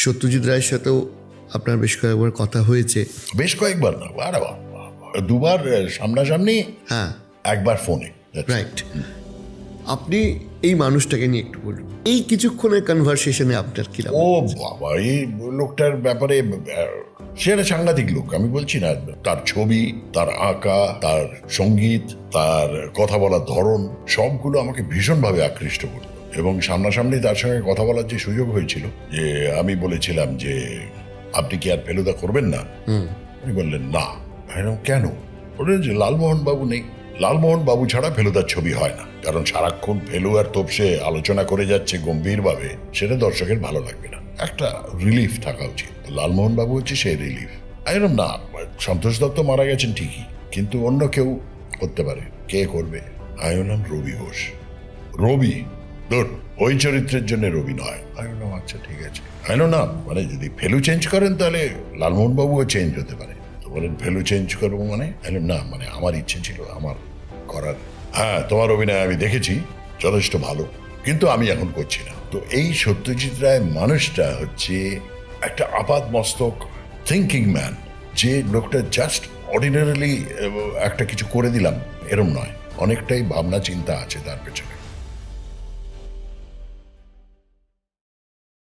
সত্যজিৎ রায়ের সাথেও আপনার বেশ কয়েকবার কথা হয়েছে। বেশ কয়েকবার না, আরে দুবার সামনাসামনি, হ্যাঁ, একবার ফোনে। রাইট। আপনি এই মানুষটাকে নিয়ে একটু বলুন, এই কিছুক্ষণের কনভারসেশনে আপনার কি ও বাবা, এই লোকটার ব্যাপারে সে একটা সাংঘাতিক লোক। আমি বলছি না, তার ছবি, তার আঁকা, তার সঙ্গীত, তার কথা বলার ধরন সবগুলো আমাকে ভীষণভাবে আকৃষ্ট করত। এবং সামনাসামনি তার সঙ্গে কথা বলার যে সুযোগ হয়েছিল, যে আমি বলেছিলাম যে আপনি কি আর ফেলুদা করবেন না? উনি বললেন না। কেন? বললেন যে লালমোহন বাবু নেই, লালমোহন বাবু ছাড়া ফেলুদার ছবি হয় না, কারণ সারাক্ষণ ফেলু আর তোপসে আলোচনা করে যাচ্ছে গম্ভীরভাবে, সেটা দর্শকের ভালো লাগবে না, একটা রিলিফ থাকা উচিত। লালমোহন বাবু হচ্ছে সেই রিলিফ। এরকম না, সন্তোষ দত্ত মারা গেছেন ঠিকই, কিন্তু অন্য কেউ করতে পারে। কে করবে? আমি বললাম রবি ঘোষ। রবি ধর, ওই চরিত্রের জন্য রবি নয়। আমি বললাম আচ্ছা ঠিক আছে। না, মানে যদি ফেলু চেঞ্জ করেন তাহলে লালমোহন বাবুও চেঞ্জ হতে পারে। বলেন ফেলু চেঞ্জ করবো মানে? না, মানে আমার ইচ্ছে ছিল আমার করার। হ্যাঁ, তোমার অভিনয় আমি দেখেছি, যথেষ্ট ভালো, কিন্তু আমি এখন করছি না। তো এই সত্যজিৎ রায় মানুষটা হচ্ছে একটা আপাত মস্তক থিঙ্কিং ম্যান, যে লোকটা জাস্ট অর্ডিনারিলি একটা কিছু করে দিলাম এরম নয়, অনেকটাই ভাবনা চিন্তা আছে তার পেছনে।